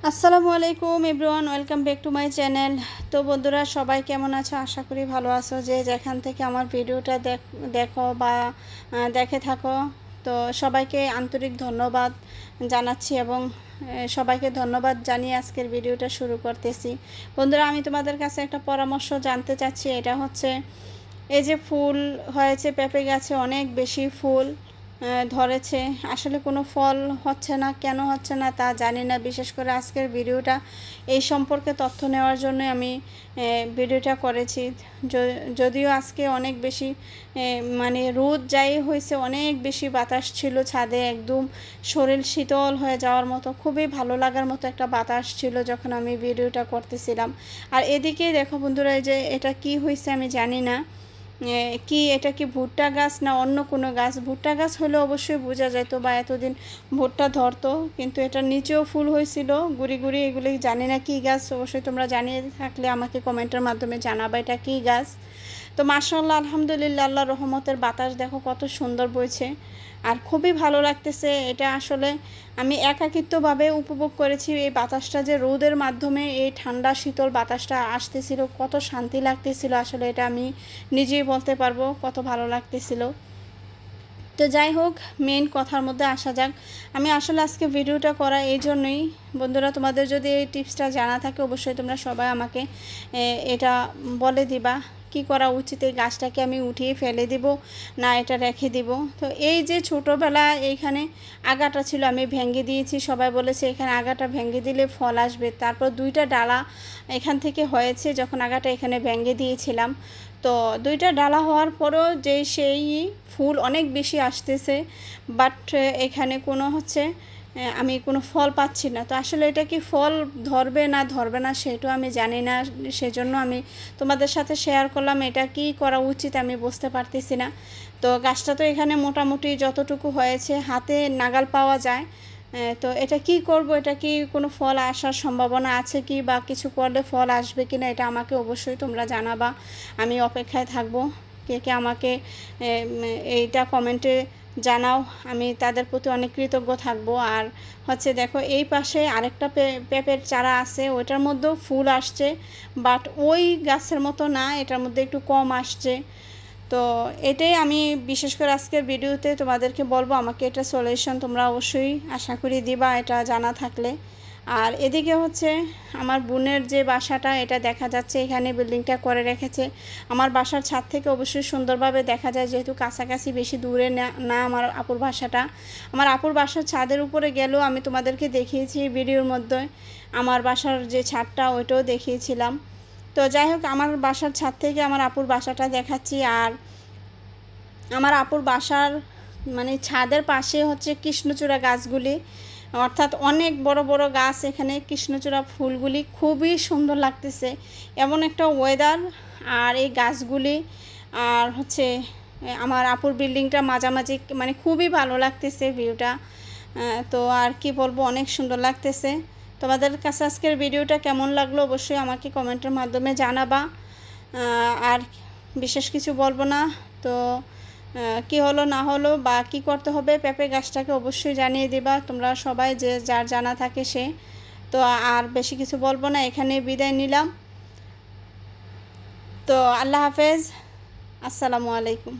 আসসালামু আলাইকুম everyone, welcome back to my channel. তো বন্ধুরা, সবাই কেমন আছো? আশা করি ভালো আছো। যে যেখান থেকে আমার ভিডিওটা দেখো বা দেখে থাকো, তো সবাইকে আন্তরিক ধন্যবাদ জানাচ্ছি এবং সবাইকে ধন্যবাদ জানিয়ে আজকের ভিডিওটা শুরু করতেছি। বন্ধুরা, আমি তোমাদের কাছে একটা পরামর্শ জানতে চাচ্ছি। এটা হচ্ছে, এই যে ফুল হয়েছে পেঁপে গাছে, অনেক বেশি ফুল ধরেছে, আসলে কোনো ফল হচ্ছে না। কেন হচ্ছে না তা জানি না। বিশেষ করে আজকের ভিডিওটা এই সম্পর্কে তথ্য নেওয়ার জন্য আমি ভিডিওটা করেছি। যদিও আজকে অনেক বেশি মানে রোদ যাই হয়েছে, অনেক বেশি বাতাস ছিল ছাদে, একদম শরীর শীতল হয়ে যাওয়ার মতো, খুবই ভালো লাগার মতো একটা বাতাস ছিল যখন আমি ভিডিওটা করতেছিলাম। আর এদিকে দেখো বন্ধুরা, এই যে এটা কি হয়েছে আমি জানি না। কি এটা কি ভুট্টা গাছ না অন্য কোনো গাছ? ভুট্টা গাছ হলে অবশ্যই বোঝা যেত বা এতদিন ভুট্টা ধরতো, কিন্তু এটার নিচেও ফুল হয়েছিল গুড়ি গুড়ি। এগুলি জানি না কি গাছ, অবশ্যই তোমরা জানিয়ে থাকলে আমাকে কমেন্টের মাধ্যমে জানাবা এটা কি গাছ। তো মাশাআল্লাহ, আলহামদুলিল্লাহ, আল্লাহর রহমতের বাতাস দেখো কত সুন্দর বইছে, আর খুবই ভালো লাগতেছে। এটা আসলে আমি একাকিত্বভাবে উপভোগ করেছি এই বাতাসটা, যে রোদের মাধ্যমে এই ঠান্ডা শীতল বাতাসটা আসতেছিল, কত শান্তি লাগতেছিল। আসলে এটা আমি নিজেই বলতে পারবো কত ভালো লাগতেছিল। তো যাই হোক, মেন কথার মধ্যে আসা যাক। আমি আসলে আজকে ভিডিওটা করা এই জন্যই, বন্ধুরা, তোমাদের যদি এই টিপসটা জানা থাকে অবশ্যই তোমরা সবাই আমাকে এটা বলে দিবা কি করা উচিত। এই গাছটাকে আমি উঠিয়ে ফেলে দিব না এটা রেখে দিব? তো এই যে ছোটোবেলা এইখানে আগাটা ছিল, আমি ভেঙে দিয়েছি। সবাই বলেছে এখানে আগাটা ভেঙে দিলে ফল আসবে। তারপর দুইটা ডালা এখান থেকে হয়েছে যখন আগাটা এখানে ভেঙে দিয়েছিলাম। তো দুইটা ডালা হওয়ার পরও যে সেই ফুল অনেক বেশি আসতেছে, বাট এখানে কোনো হচ্ছে আমি কোনো ফল পাচ্ছি না। তো আসলে এটা কি ফল ধরবে না ধরবে না সেটাও আমি জানি না, সেজন্য আমি তোমাদের সাথে শেয়ার করলাম। এটা কি করা উচিত আমি বুঝতে পারতেছি না। তো গাছটা তো এখানে মোটামুটি যতটুকু হয়েছে হাতে নাগাল পাওয়া যায়। তো এটা কি করব? এটা কি কোনো ফল আসার সম্ভাবনা আছে কি, বা কিছু করলে ফল আসবে কি না, এটা আমাকে অবশ্যই তোমরা জানাবা। আমি অপেক্ষায় থাকব। কে কে আমাকে এইটা কমেন্টে জানাও, আমি তাদের প্রতি অনেক কৃতজ্ঞ থাকব। আর হচ্ছে দেখো, এই পাশে আরেকটা পেঁপের চারা আছে, ওইটার মধ্যেও ফুল আসছে, বাট ওই গাছের মতো না, এটার মধ্যে একটু কম আসছে। তো এটাই আমি বিশেষ করে আজকের ভিডিওতে তোমাদেরকে বলবো। আমাকে এটা সলিউশন তোমরা অবশ্যই আশা করি দিবা, এটা জানা থাকলে। আর এদিকে হচ্ছে আমার বোনের যে বাসাটা, এটা দেখা যাচ্ছে এখানে বিল্ডিংটা করে রেখেছে। আমার বাসার ছাদ থেকে অবশ্যই সুন্দরভাবে দেখা যায়, যেহেতু কাছাকাছি, বেশি দূরে না আমার আপুর বাসাটা। আমার আপুর বাসার ছাদের উপরে গেলেও আমি তোমাদেরকে দেখিয়েছি ভিডিওর মধ্যে, আমার বাসার যে ছাদটা ওইটাও দেখিয়েছিলাম। তো যাই হোক, আমার বাসার ছাদ থেকে আমার আপুর বাসাটা দেখাচ্ছি। আর আমার আপুর বাসার মানে ছাদের পাশে হচ্ছে কৃষ্ণচূড়া গাছগুলি, অর্থাৎ অনেক বড় বড় গাছ। এখানে কৃষ্ণচূড়া ফুলগুলি খুবই সুন্দর লাগতেছে, এমন একটা ওয়েদার। আর এই গাছগুলি আর হচ্ছে আমার আপুর বিল্ডিংটা মাঝামাঝি, মানে খুবই ভালো লাগতেছে ভিউটা। তো আর কি বলবো, অনেক সুন্দর লাগতেছে। তোমাদের কাছে আজকের ভিডিওটা কেমন লাগলো অবশ্যই আমাকে কমেন্টের মাধ্যমে জানাবা। আর বিশেষ কিছু বলবো না। তো কি হলো না হলো বা কী করতে হবে পেঁপে গাছটাকে অবশ্যই জানিয়ে দিবা তোমরা সবাই, যে যার জানা থাকে সে। তো আর বেশি কিছু বলবো না, এখানে বিদায় নিলাম। তো আল্লাহ হাফেজ, আসসালামু আলাইকুম।